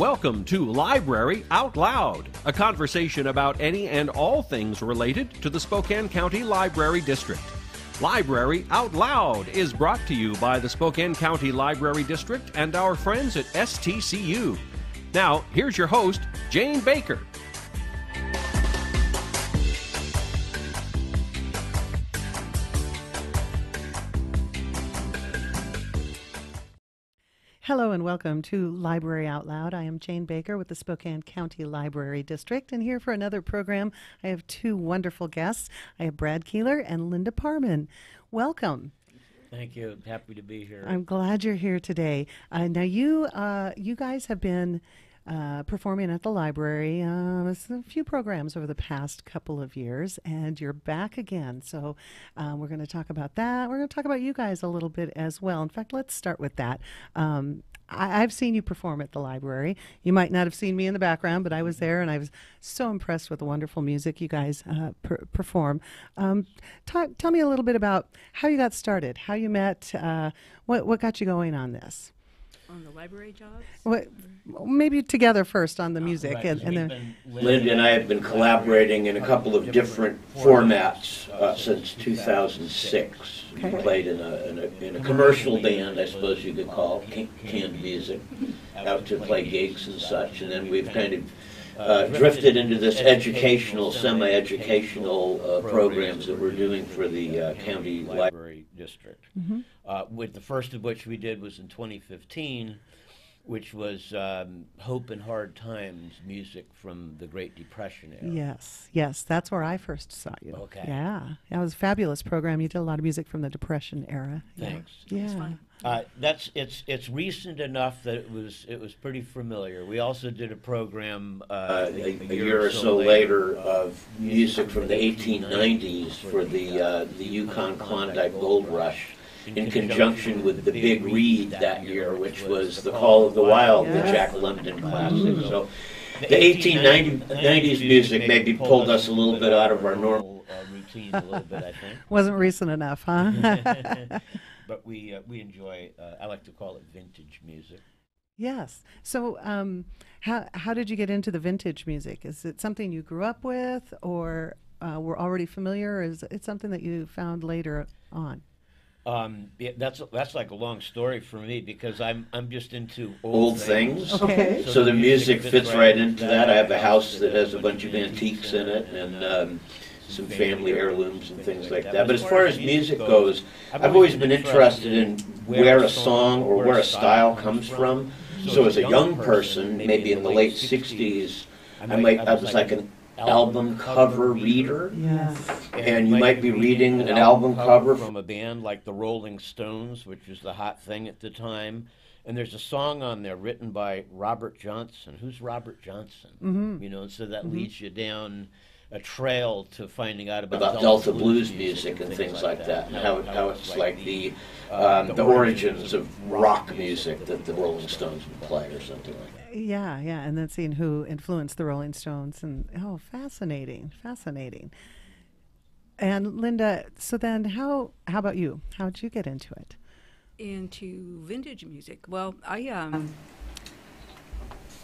Welcome to Library Out Loud, a conversation about any and all things related to the Spokane County Library District. Library Out Loud is brought to you by the Spokane County Library District and our friends at STCU. Now, here's your host, Jane Baker. Hello and welcome to Library Out Loud. I am Jane Baker with the Spokane County Library District, and here for another program, I have two wonderful guests. I have Brad Keeler and Linda Parman. Welcome. Thank you. Happy to be here. I'm glad you're here today. Now, you guys have been performing at the library a few programs over the past couple of years, and you're back again. So we're going to talk about that. We're going to talk about you guys a little bit as well. In fact, let's start with that. I've seen you perform at the library. You might not have seen me in the background, but I was there, and I was so impressed with the wonderful music you guys perform. Tell me a little bit about how you got started, how you met, what got you going on this. On the library jobs? Maybe together first on the music. Right, and then Linda and I have been collaborating in a couple of different formats since 2006. Okay. We played in a commercial band, I suppose you could call it, canned music, out to play gigs and such. And then we've kind of drifted into this educational, semi-educational programs that we're doing for the county library district. Mm-hmm. With the first of which we did was in 2015, which was Hope in Hard Times, music from the Great Depression era. Yes, that's where I first saw you. Okay. Yeah, that was a fabulous program. You did a lot of music from the Depression era. Thanks. Yeah. It's recent enough that it was pretty familiar. We also did a program a year or so later of music from the 1890s for the Yukon Klondike Gold Rush, in conjunction with the Big Read that year, which was The Call of the Wild, the Jack London classic. So the 1890s music maybe pulled us a little bit out of our normal routine a little bit, I think. Wasn't recent enough, huh? But we enjoy, I like to call it vintage music. Yes. So how did you get into the vintage music? Is it something you grew up with or were already familiar, or is it something that you found later on? Yeah, that's like a long story for me because I'm just into old things. Okay. So the music fits right into that. I have a house that has a bunch of antiques in it and some family heirlooms and things like that. But as far as music goes, I've always been interested in where a song or where a style comes from. So as a young person, maybe in the late 60s, I was like an album cover reader. Yes. And you might be reading an album cover from a band like the Rolling Stones, which was the hot thing at the time. And there's a song on there written by Robert Johnson. Who's Robert Johnson? Mm-hmm. You know, and so that leads you down a trail to finding out about Delta blues music and things like that, and how it's like the origins of rock music that the Rolling Stones would play or something like that. Yeah, and then seeing who influenced the Rolling Stones, and fascinating. And Linda, so then how about you? How did you get into it? Into vintage music. Well,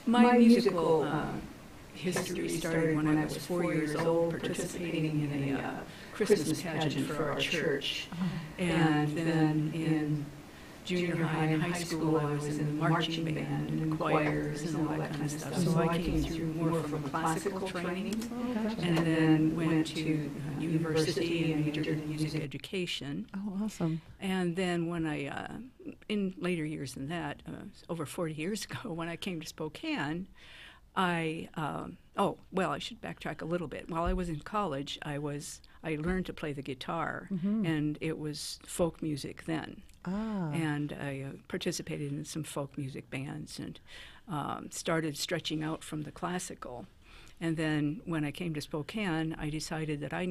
my musical history started when I was 4 years old, participating in a Christmas pageant for our church. And then in junior high and high school, I was in the marching band and choirs and all that kind of stuff. So I came through more from a classical training, and then went to university and majored in music education. Oh, awesome. And then when I, in later years than that, over 40 years ago, when I came to Spokane, I should backtrack a little bit. While I was in college, I learned to play the guitar, and it was folk music then. And I participated in some folk music bands and started stretching out from the classical. And then when I came to Spokane, I decided that I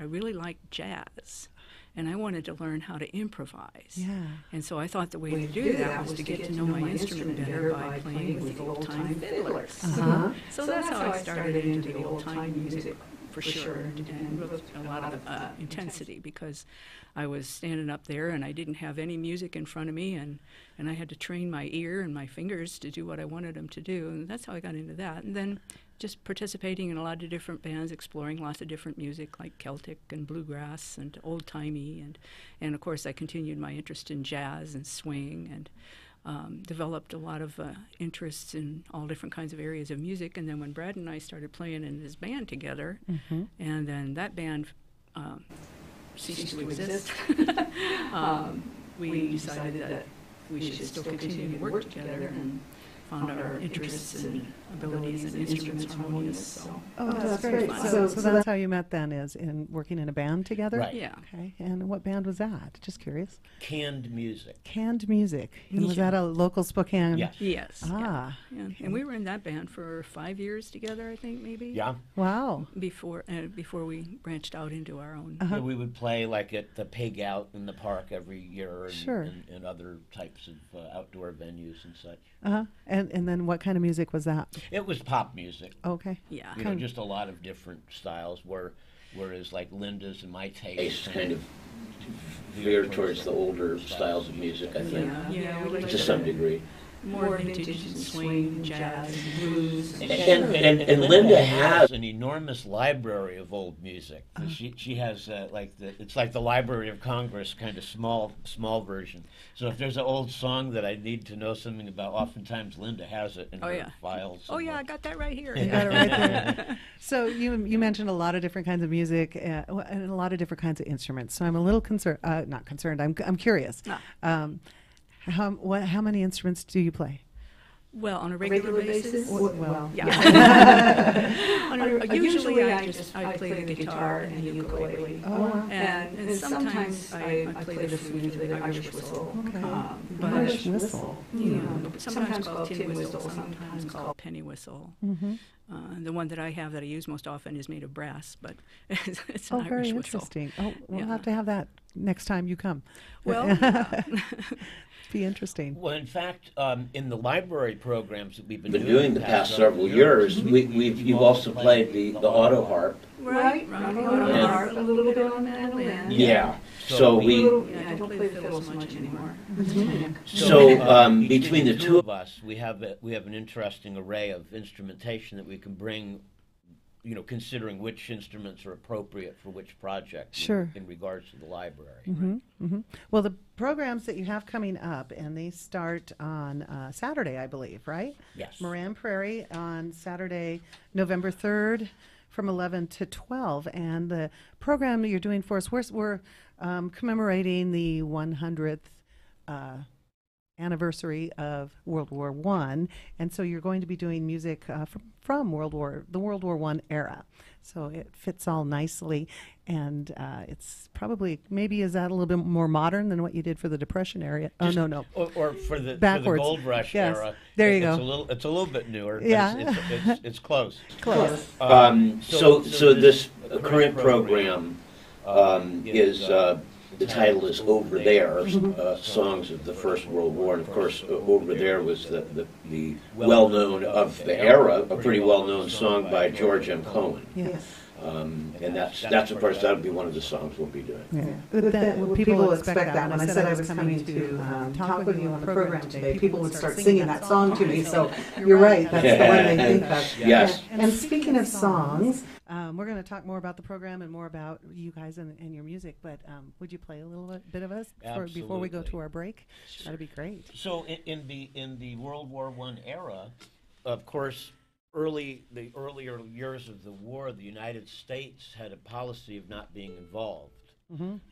really liked jazz, and I wanted to learn how to improvise. Yeah. And so I thought the way to do that was to get to know my instrument better by playing with old-time fiddlers. So that's how I started into the old-time music for sure, and with a lot of intensity, because I was standing up there and I didn't have any music in front of me, and I had to train my ear and my fingers to do what I wanted them to do, and that's how I got into that. And then just participating in a lot of different bands, exploring lots of different music like Celtic and bluegrass and old-timey, and of course I continued my interest in jazz and swing, and developed a lot of interests in all different kinds of areas of music. And then when Brad and I started playing in this band together, and then that band ceased to exist, we decided that we should still continue to work together, and found our interests and abilities and instruments harmonious. So that's great. So that's how you met then, is in working in a band together? Right. Yeah. Okay. And what band was that? Just curious. Canned music. Canned music. And was that a local Spokane? Yes. Yes. Ah. Yeah. And we were in that band for 5 years together, I think, maybe. Yeah. Wow. Before we branched out into our own. Yeah, we would play like at the Pig Out in the park every year, and, Sure. and other types of outdoor venues and such. And then what kind of music was that? It was pop music. Okay. Yeah. You know, just a lot of different styles, whereas like Linda's and my taste kind of veer towards the older styles of music, I think, Yeah, we like to some degree. more vintage and swing, jazz, and blues. And Linda has an enormous library of old music. She has it's like the Library of Congress, kind of small version. So if there's an old song that I need to know something about, oftentimes Linda has it in her files. Oh yeah, I got that right here. You got it right there. So you mentioned a lot of different kinds of music and a lot of different kinds of instruments. So I'm a little concerned. Not concerned. I'm curious. How many instruments do you play? Well, on a regular basis. Well, Usually I play the guitar and the ukulele. Oh, wow. And sometimes I play the flute or the Irish whistle. Okay. But Irish whistle. sometimes called tin whistle, sometimes called penny whistle. The one that I have that I use most often is made of brass, but it's an Irish very whistle. interesting. Oh, we'll have to have that next time you come. Well, Be interesting. Well, in fact, in the library programs that we've been doing the past several years, you've also played the auto harp. Right. A little bit on mandolin. Yeah. So I don't play the fiddle so much anymore. So between the two of us, we have an interesting array of instrumentation that we can bring. You know, considering which instruments are appropriate for which project. Sure. In regards to the library. Well, the programs that you have coming up, and they start on Saturday, I believe, right? Yes. Moran Prairie on Saturday, November 3rd from 11 to 12. And the program you're doing for us, we're commemorating the 100th anniversary of World War I, and so you're going to be doing music from the World War I era. So it fits all nicely, and it's probably, maybe, is that a little bit more modern than what you did for the Depression era? No. Or for the Backwards. Gold Rush Yes. era. There you go. It's a little bit newer. But Yeah. it's close. Close. So this current program is the title is Over There, Songs of the First World War. And of course, Over There was the well-known of the era, a pretty well-known song by George M. Cohen. Yes. And that's of course, that'll be one of the songs we'll be doing. Yeah. People will expect that. When I said I was coming to talk with you on the program today, people would start singing that song to me. So you're right, that's the one they think of. Yes. And speaking of songs, we're going to talk more about the program and more about you guys and your music, but would you play a little bit of us before we go to our break? Sure. That'd be great. So in the World War I era, of course, the earlier years of the war, the United States had a policy of not being involved,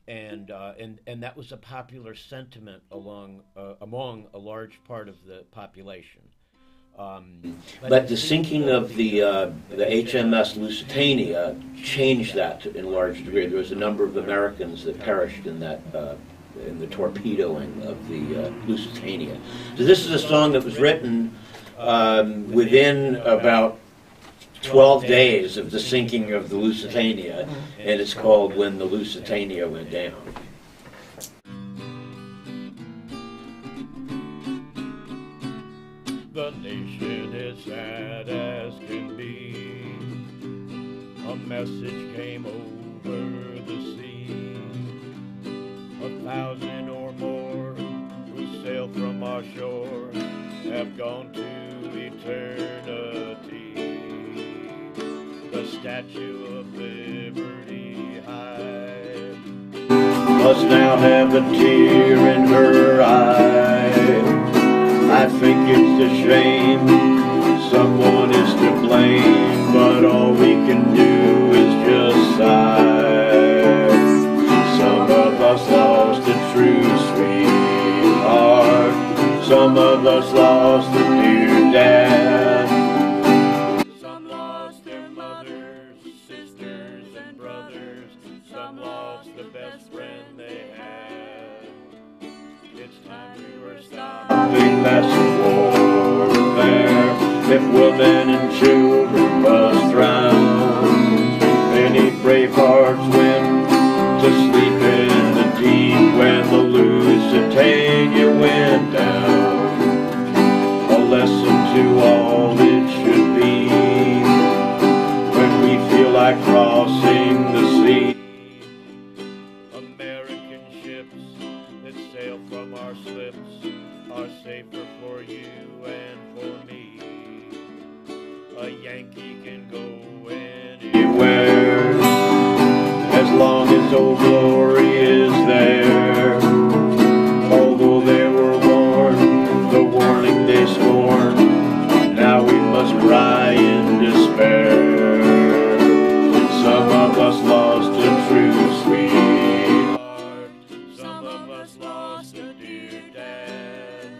and that was a popular sentiment among a large part of the population. But the sinking of the HMS Lusitania changed that in large degree. There was a number of Americans that perished in that in the torpedoing of the Lusitania. So this is a song that was written within about 12 days of the sinking of the Lusitania, and it's called When the Lusitania Went Down. The nation is sad as can be. A message came over the sea. 1,000 or more who sailed from our shore have gone to eternity. The Statue of Liberty high must now have a tear in her eye. I think it's a shame someone is to blame, but all we can do is just sigh. Some of us lost a true sweetheart. Some of us lost a dear dad. Some lost their mothers, sisters, and brothers. Some lost the best friend they had. It's time we were stopping mass warfare. If women and children must drown, many brave hearts went to sleep in the deep when the Lusitania went down. A lesson to all it should be when we feel like crossing the sea. American ships that sail from our slips are safer for you and for me. A Yankee can go anywhere as long as Old Glory is there. Although they were warned, the warning they scorned, now we must cry in despair. Some of us lost a true sweetheart. Some of us lost a dear dad.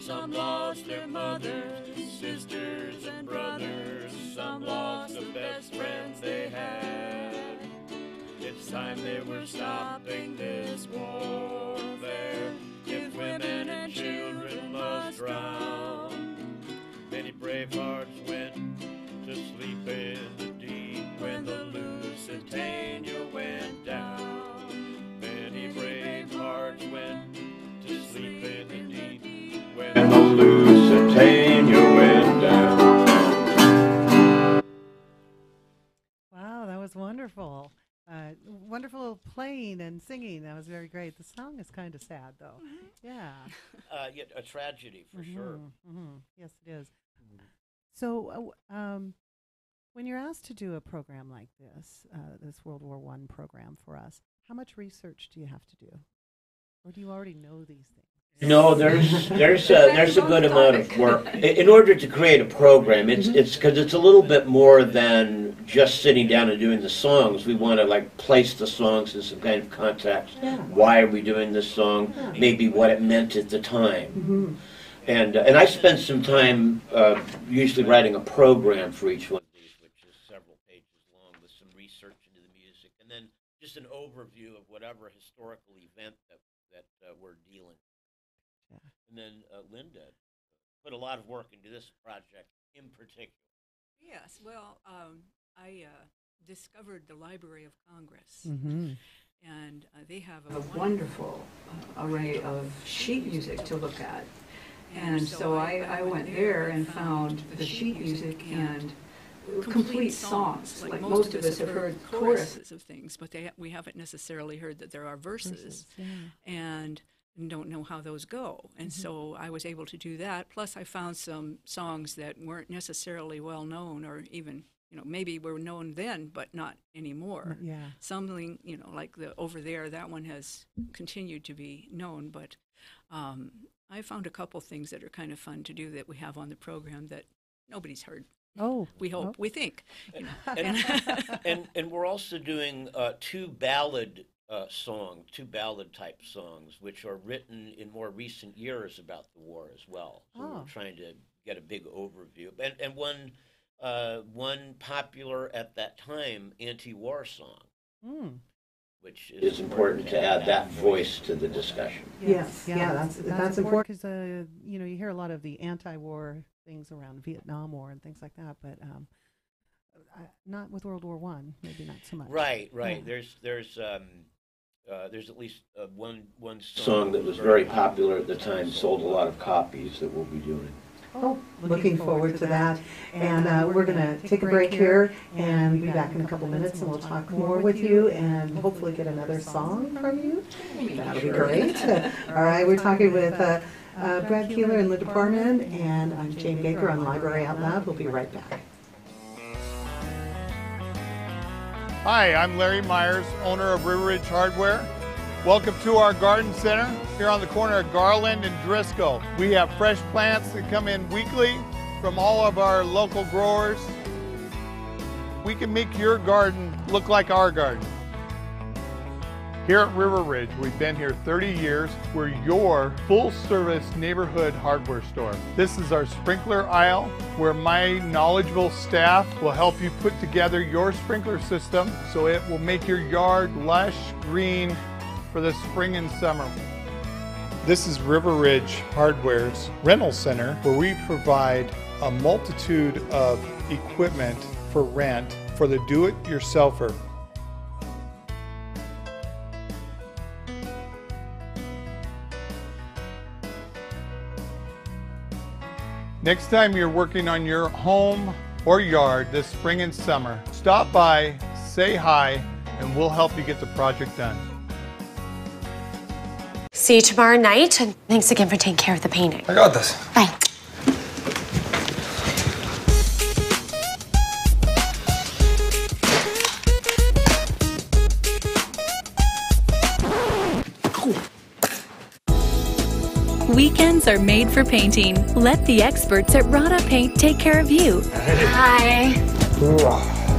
Some lost their mothers, sisters, and brothers. Some lost the best friends they had. It's time they were stopping this warfare. If women and children must drown, many brave hearts went to sleep in the deep when the Lusitania went down. Many brave hearts went to sleep in the deep when the Lusitania went down. Wow, that was wonderful. Wonderful playing and singing. That was very great. The song is kind of sad, though. Yeah. Yet a tragedy for sure. Yes, it is. So, when you're asked to do a program like this, this World War I program for us, how much research do you have to do, or do you already know these things? No, there's a good amount of work in order to create a program. It's because it's a little bit more than just sitting down and doing the songs. We want to like place the songs in some kind of context. Yeah. Why are we doing this song? Maybe what it meant at the time. And I spent some time usually writing a program for each one of these, which is several pages long with some research into the music, and then just an overview of whatever historical event that we're dealing with. And then Linda put a lot of work into this project in particular. Yes, well, I discovered the Library of Congress, and they have a wonderful array of sheet music to look at. And so I went there and found the sheet music and complete songs. Like most of us have heard choruses of things, but we haven't necessarily heard that there are verses. And don't know how those go. And so I was able to do that. Plus I found some songs that weren't necessarily well known, or even, maybe were known then, but not anymore. Something, like the Over There, that one has continued to be known, but I found a couple things that are kind of fun to do that we have on the program that nobody's heard. Oh, we hope, we think. And we're also doing two ballad type songs, which are written in more recent years about the war as well. So we're trying to get a big overview. And one popular at that time anti-war song, which is important to add that voice to the discussion. Yes, that's important because you hear a lot of the anti-war things around Vietnam War and things like that, but not with World War I. Maybe not so much. Right. Yeah. There's at least one song that was very popular at the time, sold a lot of copies that we'll be doing. Oh, looking forward to that. And we're going to take a break here and be back in a couple minutes, and we'll talk more with you and hopefully get another song from you. That'll be great. All right, we're talking with Brad Keeler and Linda Parman, and I'm Jane Baker on Library Out Loud. We'll be right back. Hi, I'm Larry Myers, owner of River Ridge Hardware. Welcome to our garden center here on the corner of Garland and Driscoll. We have fresh plants that come in weekly from all of our local growers. We can make your garden look like our garden. Here at River Ridge, we've been here 30 years. We're your full-service neighborhood hardware store. This is our sprinkler aisle where my knowledgeable staff will help you put together your sprinkler system so it will make your yard lush green for the spring and summer. This is River Ridge Hardware's rental center where we provide a multitude of equipment for rent for the do-it-yourselfer. Next time you're working on your home or yard this spring and summer, stop by, say hi, and we'll help you get the project done. See you tomorrow night, and thanks again for taking care of the painting. I got this. Bye. Weekends are made for painting. Let the experts at Rada Paint take care of you. Hi.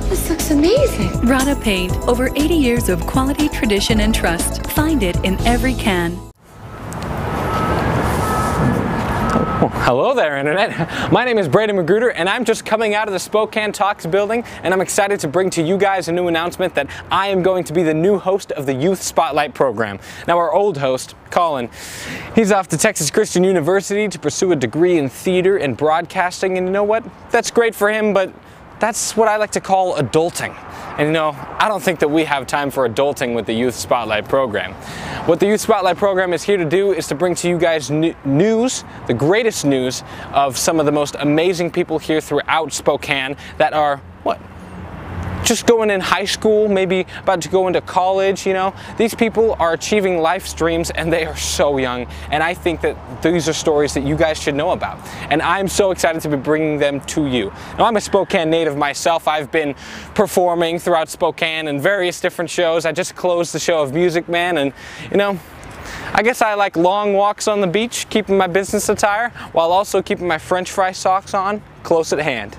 This looks amazing. Rada Paint, over 80 years of quality, tradition, and trust. Find it in every can. Hello there, Internet. My name is Braden Magruder, and I'm just coming out of the Spokane Talks building, and I'm excited to bring to you guys a new announcement that I am going to be the new host of the Youth Spotlight program. Now, our old host, Colin, he's off to Texas Christian University to pursue a degree in theater and broadcasting, and you know what? That's great for him, but that's what I like to call adulting. And you know, I don't think that we have time for adulting with the Youth Spotlight program. What the Youth Spotlight program is here to do is to bring to you guys news, the greatest news of some of the most amazing people here throughout Spokane that are, just going in high school, maybe about to go into college, you know. These people are achieving life's dreams and they are so young. And I think that these are stories that you guys should know about. And I'm so excited to be bringing them to you. Now, I'm a Spokane native myself. I've been performing throughout Spokane in various different shows. I just closed the show of Music Man, and you know, I guess I like long walks on the beach, keeping my business attire, while also keeping my French fry socks on close at hand.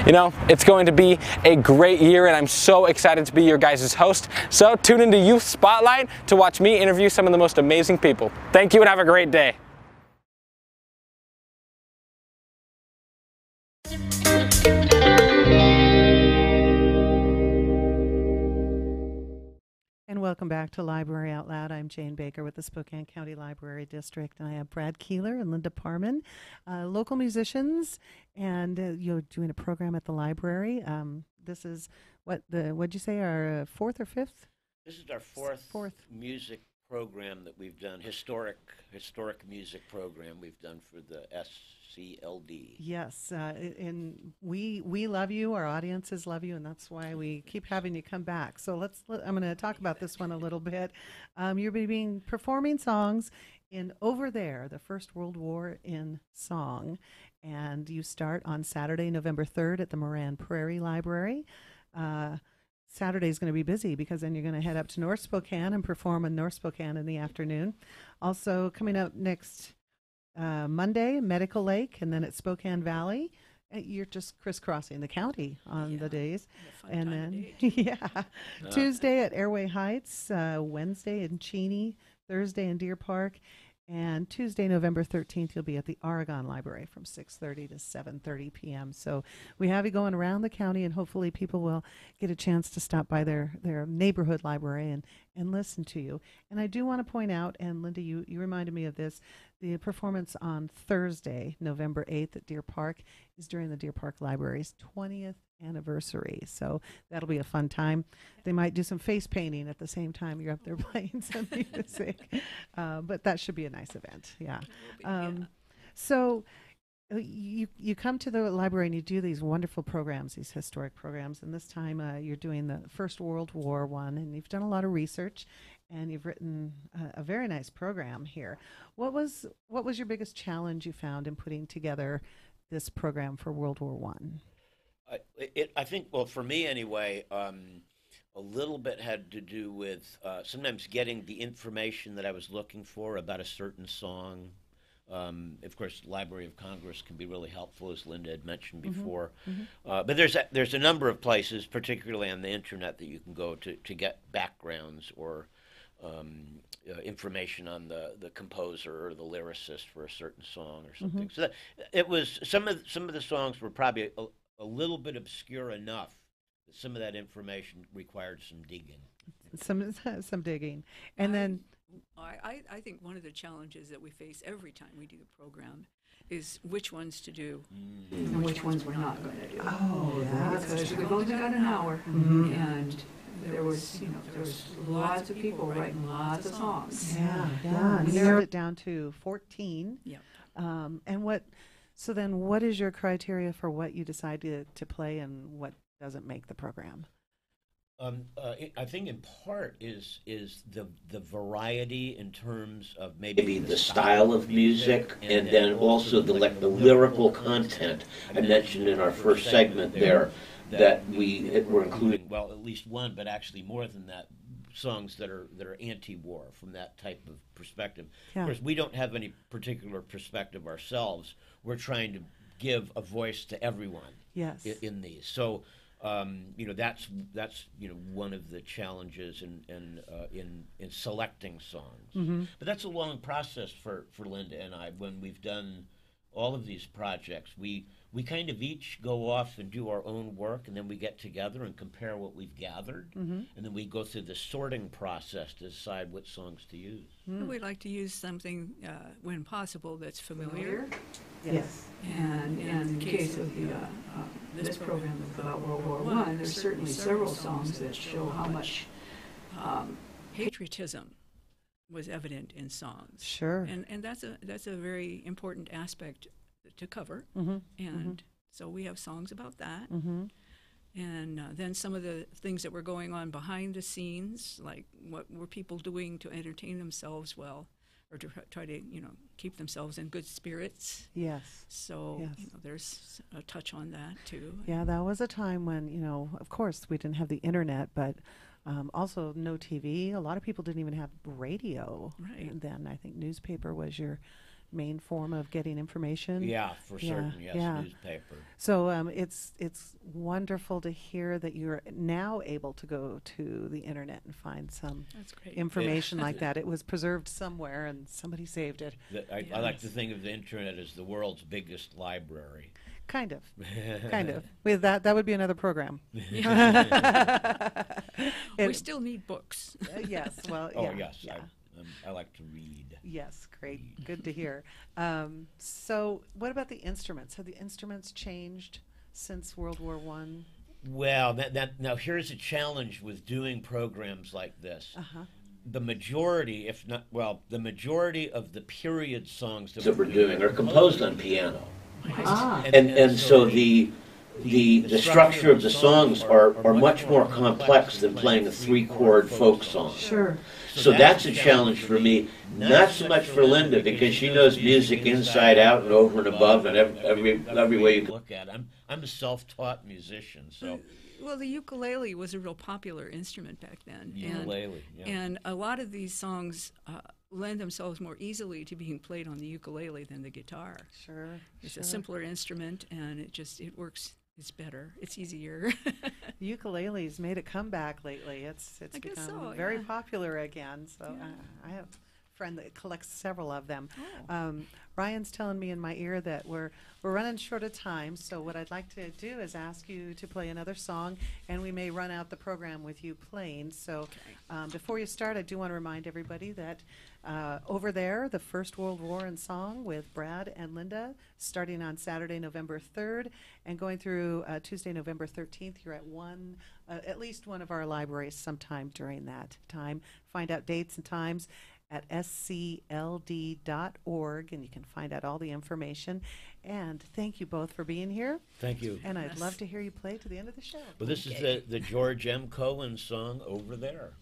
You know, it's going to be a great year, and I'm so excited to be your guys' host. So tune into Youth Spotlight to watch me interview some of the most amazing people. Thank you and have a great day. And welcome back to Library Out Loud. I'm Jane Baker with the Spokane County Library District, and I have Brad Keeler and Linda Parman, local musicians, and you're doing a program at the library. This is what'd you say, our fourth or fifth? This is our fourth music program that we've done, historic music program we've done for the SCLD. Yes, and we love you, our audiences love you, and that's why we keep having you come back. So I'm going to talk about this one a little bit. You're being performing songs in Over There, the First World War in Song, and you start on Saturday, November 3rd at the Moran Prairie Library. Saturday's going to be busy because then you're going to head up to North Spokane and perform in North Spokane in the afternoon. Also coming up next Monday, Medical Lake, and then at Spokane Valley. You're just crisscrossing the county on the days. And then, Tuesday at Airway Heights, Wednesday in Cheney, Thursday in Deer Park, and Tuesday, November 13th, you'll be at the Oregon Library from 6:30 to 7:30 p.m. So we have you going around the county, and hopefully people will get a chance to stop by their neighborhood library and listen to you. And I do want to point out, and Linda, you reminded me of this, the performance on Thursday, November 8th at Deer Park is during the Deer Park Library's 20th anniversary. So that'll be a fun time. They might do some face painting at the same time you're up there playing some music. But that should be a nice event. Yeah. So You come to the library and you do these wonderful programs, these historic programs, and this time you're doing the First World War one, and you've done a lot of research, and you've written a very nice program here. What was your biggest challenge you found in putting together this program for World War One? I think, well, for me anyway, a little bit had to do with sometimes getting the information that I was looking for about a certain song. Of course, Library of Congress can be really helpful, as Linda had mentioned before. But there's a number of places, particularly on the internet, that you can go to get backgrounds or information on the composer or the lyricist for a certain song or something. So that, it was some of the songs were probably a little bit obscure enough that some of that information required some digging. Some digging, and then. I think one of the challenges that we face every time we do the program is which ones to do and which ones we're not going to do. Oh, that's because true. we've only got an hour, and there was lots of people writing lots of songs. Yeah. You narrowed it down to 14. Yeah. So then what is your criteria for what you decide to play and what doesn't make the program? I think in part is the variety in terms of maybe the style of music, and then also the lyrical content. I mentioned in our first segment there that we're including, well, at least one, but actually more than that, songs that are anti-war from that type of perspective. Yeah. Of course, we don't have any particular perspective ourselves. We're trying to give a voice to everyone. Yes. In these. So. That's one of the challenges in selecting songs. But that's a long process for Linda and I. When we've done all of these projects, we kind of each go off and do our own work, and then we get together and compare what we've gathered, and then we go through the sorting process to decide what songs to use. We'd like to use something, when possible, that's familiar. Yes. And in the case of this program about World War I, there's certainly several songs that show how much patriotism was evident in songs. Sure. And that's a very important aspect to cover. And so we have songs about that. And then some of the things that were going on behind the scenes, like what were people doing to entertain themselves well, or to try to, keep themselves in good spirits. Yes. So, Yes. There's a touch on that, too. Yeah, that was a time when, of course, we didn't have the internet, but also no TV. A lot of people didn't even have radio. Right. And then I think newspaper was your main form of getting information. Yeah, for certain, yes, newspaper. So it's wonderful to hear that you're now able to go to the internet and find some That's great. information like that. It was preserved somewhere and somebody saved it. I like to think of the internet as the world's biggest library. Kind of. With that would be another program. We still need books. Yes. Well. Oh, yeah, yes. Yeah. I like to read. Yes, great. Good to hear. So what about the instruments? Have the instruments changed since World War One? Well, now here's a challenge with doing programs like this. The majority, the majority of the period songs that we're doing are composed on piano. And so the structure of the songs are much more complex than playing a 3-chord folk song. Sure. So that's a challenge for me, not so much for Linda, because she knows music inside out and over and above and every way you can look at it. I'm a self-taught musician, so. Well, the ukulele was a real popular instrument back then. Ukulele, yeah. And a lot of these songs lend themselves more easily to being played on the ukulele than the guitar. Sure. It's a simpler instrument, and it works. It's better. It's easier. The ukulele's made a comeback lately. It's become very popular again. So I have a friend that collects several of them. Ryan's telling me in my ear that we're running short of time. So what I'd like to do is ask you to play another song, and we may run out the program with you playing. So before you start, I do want to remind everybody that over there, the First World War in Song with Brad and Linda, starting on Saturday, November 3rd, and going through Tuesday, November 13th. You're at least one of our libraries sometime during that time. Find out dates and times. at scld.org, and you can find out all the information. And thank you both for being here. Thank you. And I'd love to hear you play to the end of the show. Well, this is the George M. Cohen song, Over There.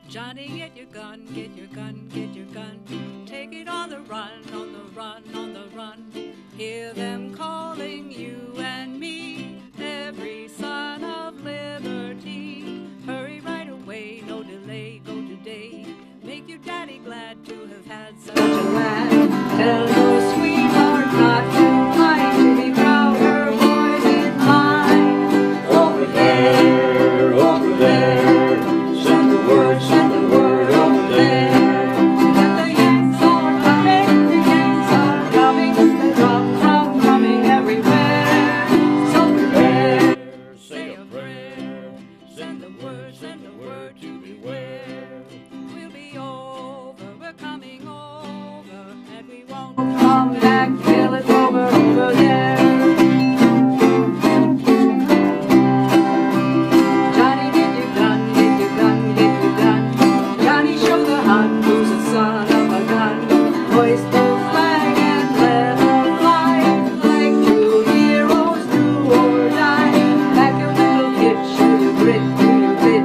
Johnny, get your gun, get your gun, get your gun. Take it on the run, on the run, on the run. Hear them calling you and me, every son of liberty. Hurry right away, no delay, go today. Make your daddy glad to have had such a lad. Tell your sweetheart not to mind, to be proud her boys in line. Over there, over there. Send the word over there. That the Yanks are coming, the Yanks are coming. The drums are coming everywhere. So prepare, say a prayer. Send the word to beware. We'll be over, we're coming over, and we won't come back till it's over there. Johnny, get your gun, get your gun, get your gun. Johnny, show the Hun who's a son of a gun. Hoist the flag and let her fly, like true heroes do or die. Pack your little kit, show your grit, do your bit.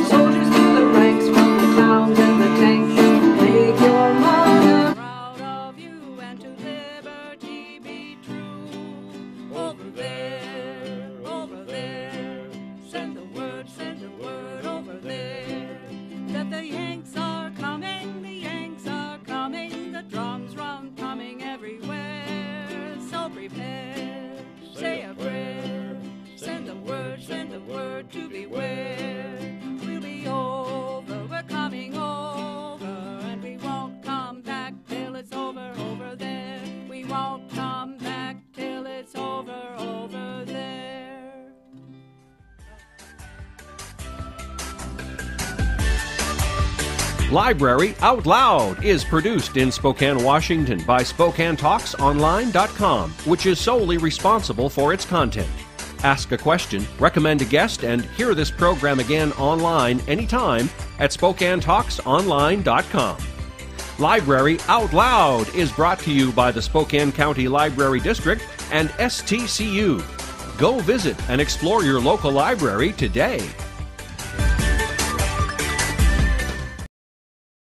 Soldiers to the ranks from the towns and the tanks. Make your mother proud of you and to liberty be true. Over there, over there. Send the word over there. That the Yanks are coming, the Yanks are coming. The drums run coming everywhere. So prepare, say a prayer. Send the word to beware. We'll be over, we're coming over, and we won't come back till it's over there. We won't come back till it's over there. Library Out Loud is produced in Spokane, Washington by SpokaneTalksOnline.com, which is solely responsible for its content. Ask a question, recommend a guest, and hear this program again online anytime at SpokaneTalksOnline.com. Library Out Loud is brought to you by the Spokane County Library District and STCU. Go visit and explore your local library today.